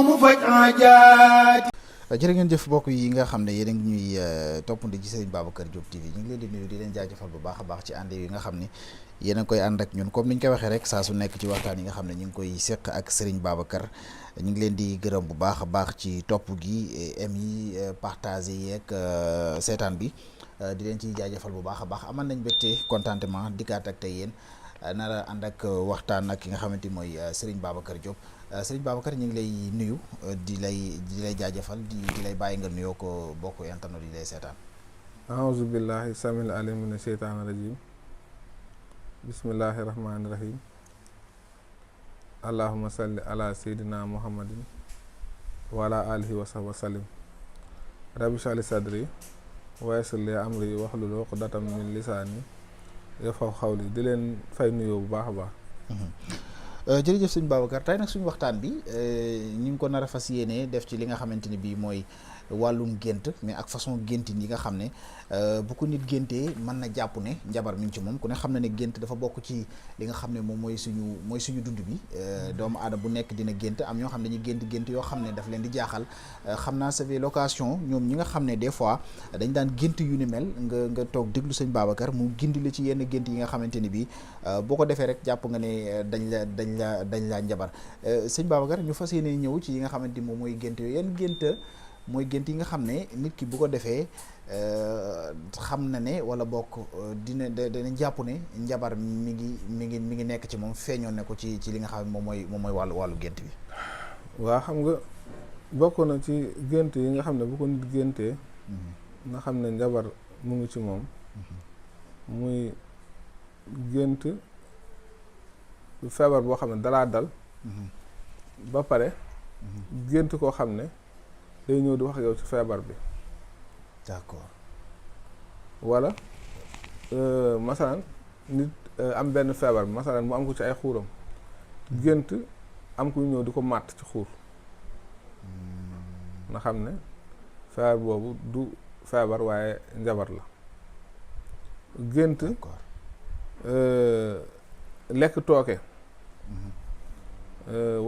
mu faj aajaat. jërë ngeen jëf mbokk yi nga xam ne yéen a ngi ñuy toppandi ci Serigne Babacar Diop TV ñu ngi leen di nuyu di leen jaajëfal bu baax a baax ci ànd yi nga xam ne yéen a koy ànd ak ñun comme ni ñu koy waxee rek saa su nekk ci waxtaan yi nga xam ne ñu ngi koy seq ak Serigne Babacar ñu ngi leen di gërëm bu baax a baax ci topp gi am yi partagé yeeg seetaan bi di leen ciy jaajëfal bu baax a baax amal nañ mbégte contentement dikkaat ak tey yéen nara ànd ak waxtaan ak ki nga xamante ni mooy Serigne Babacar Diop. Serigne Babacar ñu ngi lay nuyu di lay jaajëfal di lay bàyyi nga nuyoo ko bokk internet yi lay seetaan. aouzu billahi samil alim mina sheytaani rajim bismillahi rahmaani rahim allahumma salli ala seydina muhammadin wa ala alihi wa sahbihi wa sallim rabbi shrah li sadri wa yassir li amri wahlul uqdatam min lisaani yafqahu qawli di leen fay nuyoo bu baax a baax. jërëjëf sëñ Babacar tey nag suñu waxtaan bi ñu ngi ko nar a fas yéene def ci li nga xamante ni bii mooy wàllum gént mais ak façon géntin yi nga xam ne bu ko nit géntee mën na jàpp ne njabar mi ngi ci moom ku ne xam na ne gént dafa bokk ci li nga xam ne moom mooy suñu dund bi doomu aadama bu nekk dina gént am ñoo xam ne dañuy gént yoo xam ne daf leen di jaaxal xam naa ça fait l'occasion ñoom ñi nga xam ne des fois dañ daan gént yu ni mel nga toog déglu sëñ Babacar mu gindi la ci yenn gént yi nga xamante ni bii boo ko defee rek jàpp nga ne dañ laa njabar sëñ Babacar ñu fas yéene ñëw ci yi nga xamante ni moom mooy gént yooyu yenn gént mooy gént yi nga xam ne nit ki bu ko defee xam na ne wala bokk dina jàpp ne njabar mi ngi nekk ci moom feeñoon ne ko ci li nga xam ne moom mooy wàllu gént bi. waa xam nga bokk na ci gént yi nga xam ne bu ko nit géntee nga xam ne njabar mu ngi ci moom muy gént feebar boo xam ne dalaa dal ba pare gént koo xam ne day ñëw di wax yow ci feebar bi. d'accord. wala masalan nit am benn feebar bi masalan mu am ko ci ay xuuram gént am ku ñëw di ko màtt ci xuur nga xam ne feebar boobu du feebar waaye njabar la. gént lekk tooke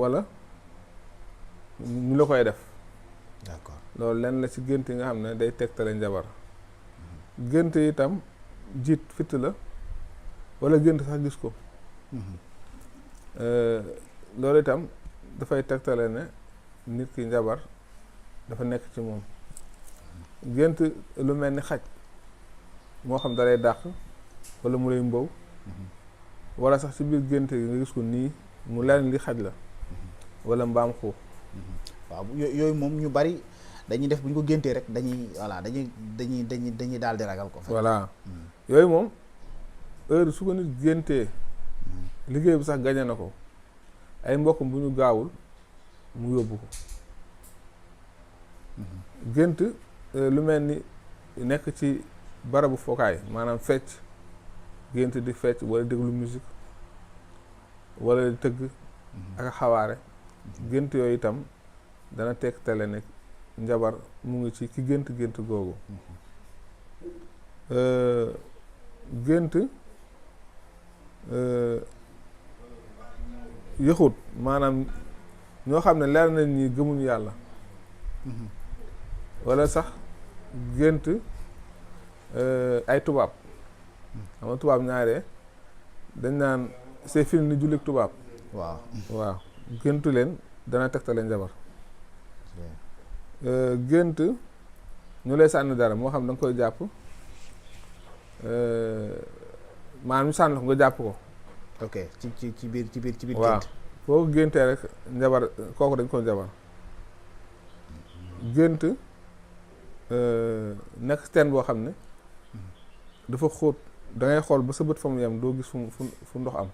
wala ñu la koy def. d'accord loolu lenn la ci gént yi nga xam ne day tegtale njabar. gént itam jiit fitt la wala gént sax gis ko. loolu itam dafay tegtale ne nit ki njabar dafa nekk ci moom. gént lu mel ni xaj moo xam da lay dàq wala mu lay mbow wala sax ci biir gént yi nga gis ko nii mu leen li xaj la wala mbaam xuux. waaw yooyu moom ñu bari dañuy def bu ñu ko géntee rek dañuy daal di ragal ko. voilà yooyu moom heure su ko nit géntee liggéey bi sax gañe na ko ay mbokkam bu ñu gaawul mu yóbbu ko. gént lu mel ni nekk ci barabu fokaay maanaam fecc gént di fecc wala déglu musique wala di tëgg ak xawaare gént yooyu itam dana tegtale ne njabar mu ngi ci ki gént googu. gént yëxut maanaam ñoo xam ne leer nañ ñi gëmuñu yàlla wala sax gént ay tubaab xam nga tubaab ñaaree dañ naan c'est film ni jullit tubaab. waaw géntu leen dana tegtale njabar. gént ñu lay sànni dara moo xam da nga koy jàpp maanaam ñu sànni ko nga jàpp ko. ok ci biir waaw foo ko géntee rek njabar kooku dañ ko njabar. gént nekk teen boo xam ne dafa xóot da ngay xool ba sa bët fa mu yem doo gis fu ndox am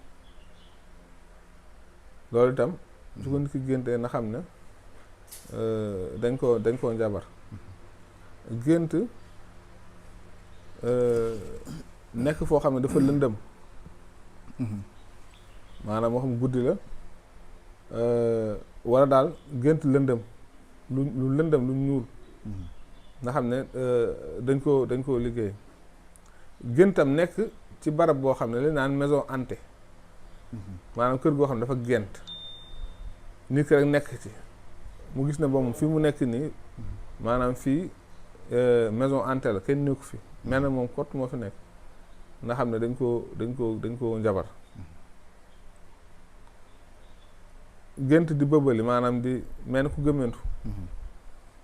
loolu itam su ko nit ki géntee na xam ne dañ koo njabar. gént nekk foo xam ne dafa lëndëm maanaam moo xam guddi la wala daal gént lëndëm lu lëndëm lu ñuul nga xam ne dañ koo liggéey. géntam nekk ci barab boo xam ne li naan maison hantée maanaam kër goo xam ne dafa gent nit ki rek nekk ci mu gis ne ba moom fii mu nekk nii maanaam fii maison hantée la kenn nekku fi mel na moom kott moo fi nekk nga xam ne dañ koo njabar gént di bëbbali maanaam di mel ni ku gëmmentu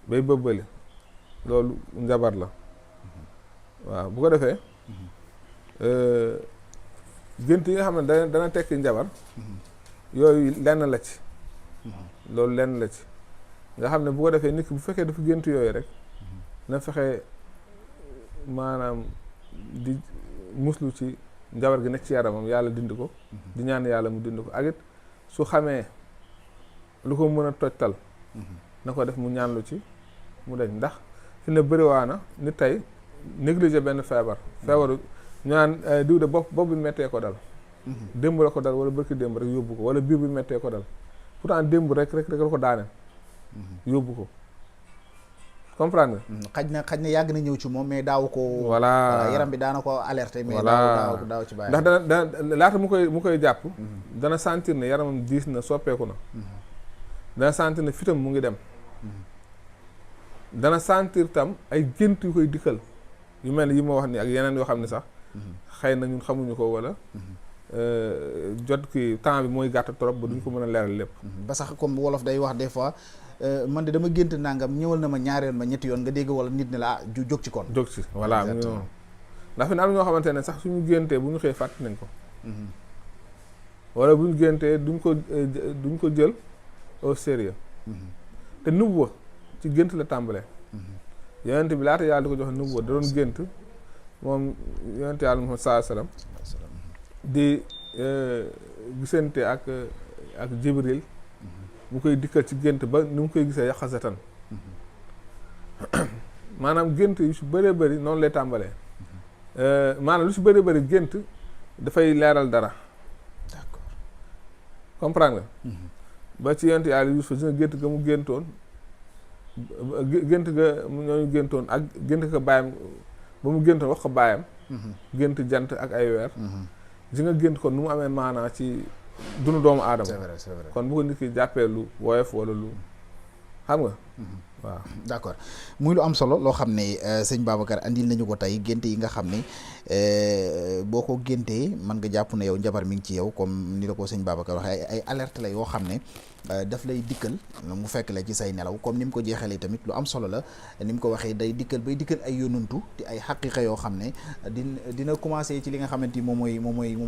bay bëbbali loolu njabar la waaw bu ko defee gént yi nga xam ne dana tekki njabar yooyu lenn la ci loolu lenn la ci nga xam ne bu ko defee nit ki bu fekkee dafa gént yooyu rek na fexe maanaam di muslu ci njabar gi nekk ci yaramam yàlla dindi ko di ñaan yàlla mu dindi ko ak it su xamee lu ko mën a tojtal na ko def mu ñaanlu ci mu deñ ndax fi ne bëriwaana nit tey négligé benn feebaru ñu naan diw de bopp bi mettee ko dal démb la ko dal wala bërki démb rek yóbbu ko wala biir bi mettee ko dal pourtant démb rek la ko daaneel yóbbu ko comprendre nga xaj na yàgg na ñëw ci moom mais daaw ko voilà yaram bi daana ko alerté mais daaw ci bàyyi ndax dana laata mu koy jàpp dana sentir ne yaramam diis na soppeeku na dana sentir ne fitam mu ngi dem dana sentir tam ay gént yu koy dikkal yu mel ni yi ma wax ni ak yeneen yoo xam ne sax xëy na ñun xamuñu ko wala jot ki temps bi mooy gàtt trop ba duñ ko mën a leeral lépp ba sax comme wolof day wax des fois man de dama gént nangam ñëwal na ma ñaari yoon ma ñetti yoon nga dégg wala nit ne la jóg ci kon jóg ci voilà mu noonu ndax fi ne am ñoo xamante ne sax suñu géntee bu ñu xëy fàtt nañ ko wala bu ñu géntee duñ ko jël au sérieux te nubuwa ci gént la tàmbalee yonent bi laata yàlla di ko jox nubuwa da doon gént moom yonent yàlla Muhammad sallallahu alayhi wasallam di gisante ak Jibril mu koy dikkal ci gént ba ni mu koy gisee yaqazatan maanaam gént yu si bëree bëri noonu lay tàmbalee maanaam lu si bëree bëri gént dafay leeral dara d'accord comprendre nga ba ci yonent yàlla Yuusuf si nga gént ga mu géntoon gént ga ñooñu géntoon ak gént ga baayam ba mu géntoon wax ko baayam gént jant ak ay weer si nga gént kon nu mu amee maanaa ci dunu doomu aadama c'est vrai kon bu ko nit ki jàppee lu woyof wala lu xam nga waaw d'accord muy lu am solo loo xam ne sëñ Babacar andil nañu ko tey gént yi nga xam ne boo ko géntee mën nga jàpp ne yow njabar mi ngi ci yow comme ni la ko sëñ Babacar waxee ay alerte la yoo xam ne daf lay dikkal mu fekk la ci say nelaw comme ni mu ko jeexalee tamit lu am solo la ni mu ko waxee day dikkal ay yonantu te ay xaqiqa yoo xam ne dina commencé ci li nga xamante ni moom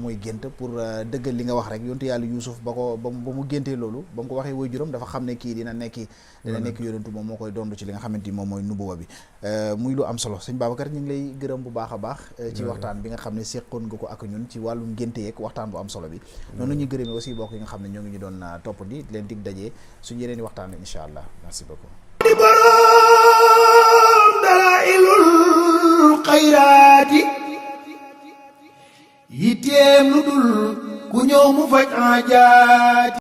mooy gént pour dëggal li nga wax rek yontu yàlla Yuusuf ba mu géntee loolu ba mu ko waxee waajuram dafa xam ne kii dina nekk yonantu moom moo koy dondu ci li nga xamante ni moom mooy nubuwa bi muy lu am solo sëñ Babacar ñu ngi lay gërëm bu baax a baax ci waxtaan bi nga xam ne séqoon nga ko ak ñun ci wàllum génte yeeg waxtaan bu am solo bi noonu ñuy gërëmee aussi bokk yi nga xam ne ñoo ngi ñu doon topp di leen dig dajee suñu yeneen i waxtaan incha allah merci beaucoup di borom dalailul xayraati yitteem lu dul ku ñëw mu faj aajaati